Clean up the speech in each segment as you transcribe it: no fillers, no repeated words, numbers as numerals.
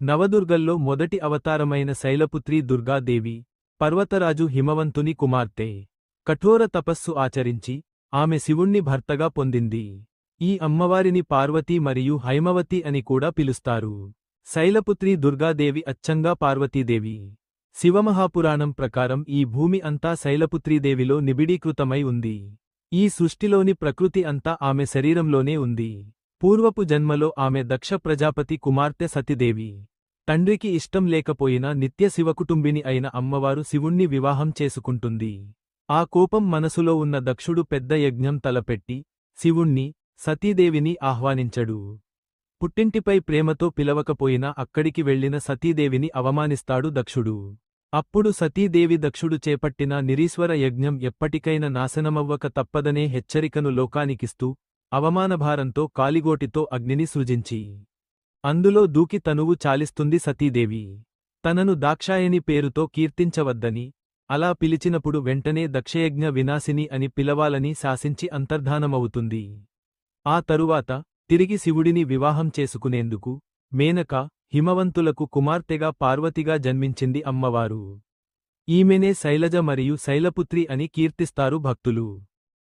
నవదుర్గల్లో మొదటి అవతారమైన శైలపుత్రి దుర్గాదేవి, పర్వతరాజు హిమవంతుని కుమార్తె. కఠోర తపస్సు ఆచరించి, ఆమె శివుణ్ణి భర్తగా పొందింది. ఈ అమ్మవారిని పార్వతీ మరియు హైమవతి అని కూడా పిలుస్తారు. శైలపుత్రి దుర్గాదేవి అచ్చంగా పార్వతీదేవి. శివమహాపురాణం ప్రకారం ఈ భూమి అంతా శైలపుత్రీదేవిలో నిబిడీకృతమై ఉంది. ఈ సృష్టిలోని ప్రకృతి అంతా ఆమె శరీరంలోనే ఉంది. పూర్వపు జన్మలో ఆమె దక్ష ప్రజాపతి కుమార్తె సతీదేవి. తండ్రికి ఇష్టం లేకపోయినా నిత్య శివకుటుంబిని అయిన అమ్మవారు శివుణ్ణి వివాహం చేసుకుంటుంది. ఆ కోపం మనసులో ఉన్న దక్షుడు పెద్ద యజ్ఞం తలపెట్టి, శివుణ్ణి, సతీదేవిని ఆహ్వానించడు. పుట్టింటిపై ప్రేమతో పిలవకపోయినా అక్కడికి వెళ్లిన సతీదేవిని అవమానిస్తాడు దక్షుడు. అప్పుడు సతీదేవి దక్షుడు చేపట్టిన నిరీశ్వర యజ్ఞం ఎప్పటికైనా నాశనమవ్వక తప్పదనే హెచ్చరికను లోకానికిస్తూ, అవమానభారంతో కాలిగోటితో అగ్నిని సృజించి, అందులో దూకి తనువు చాలిస్తుంది సతీదేవి. తనను దాక్షాయణి పేరుతో కీర్తించవద్దని, అలా పిలిచినప్పుడు వెంటనే దక్షయజ్ఞ వినాశిని అని పిలవాలని శాసించి అంతర్ధానమవుతుంది. ఆ తరువాత, తిరిగి శివుడిని వివాహం చేసుకునేందుకు, మేనక, హిమవంతులకు కుమార్తెగా పార్వతిగా జన్మించింది అమ్మవారు. ఈమెనే శైలజ మరియు శైలపుత్రి అని కీర్తిస్తారు భక్తులు.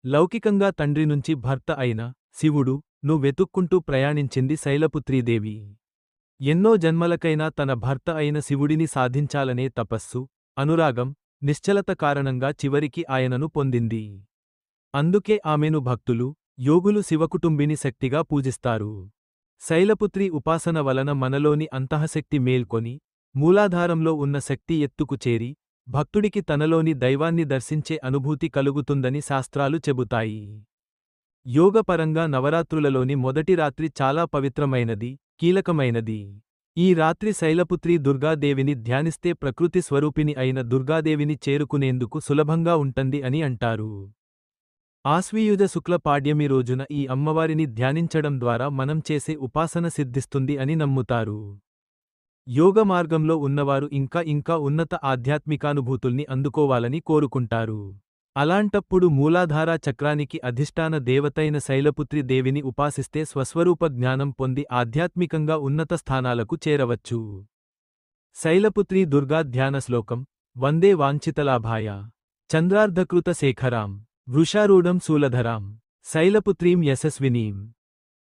లౌకికంగా తండ్రి నుంచి భర్త అయిన శివుడు ను వెతుక్కుంటూ ప్రయాణించింది శైలపుత్రీదేవి. ఎన్నో జన్మలకైనా తన భర్త అయిన శివుడిని సాధించాలనే తపస్సు, అనురాగం, నిశ్చలత కారణంగా చివరికి ఆయనను పొందింది. అందుకే ఆమెను భక్తులు, యోగులు శివకుటుంబిని శక్తిగా పూజిస్తారు. శైలపుత్రి ఉపాసన వలన మనలోని అంతఃశక్తి మేల్కొని, మూలాధారంలో ఉన్న శక్తి ఎత్తుకు చేరి, భక్తుడికి తనలోని దైవాన్ని దర్శించే అనుభూతి కలుగుతుందని శాస్త్రాలు చెబుతాయి. యోగపరంగా నవరాత్రులలోని మొదటి రాత్రి చాలా పవిత్రమైనది, కీలకమైనది. ఈ రాత్రి శైలపుత్రి దుర్గాదేవిని ధ్యానిస్తే ప్రకృతి స్వరూపిణి అయిన దుర్గాదేవిని చేరుకునేందుకు సులభంగా ఉంటుంది అని అంటారు. ఆశ్వీయుజ శుక్ల పాడ్యమి రోజున ఈ అమ్మవారిని ధ్యానించడం ద్వారా మనం చేసే ఉపాసన సిద్ధిస్తుంది అని నమ్ముతారు. యోగ మార్గంలో ఉన్నవారు ఇంకా ఉన్నత ఆధ్యాత్మికానుభూతుల్ని అందుకోవాలని కోరుకుంటారు. అలాంటప్పుడు మూలాధార చక్రానికి అధిష్టాన దేవతైన శైలపుత్రి దేవిని ఉపాసిస్తే స్వస్వరూప జ్ఞానం పొంది ఆధ్యాత్మికంగా ఉన్నత స్థానాలకు చేరవచ్చు. శైలపుత్రి దుర్గా ధ్యాన శ్లోకం: వందే వాంఛితలాభాయ చంద్రార్ధకృత శేఖరాం వృషారూఢం శూలధరాం శైలపుత్రీం యశస్వినీం.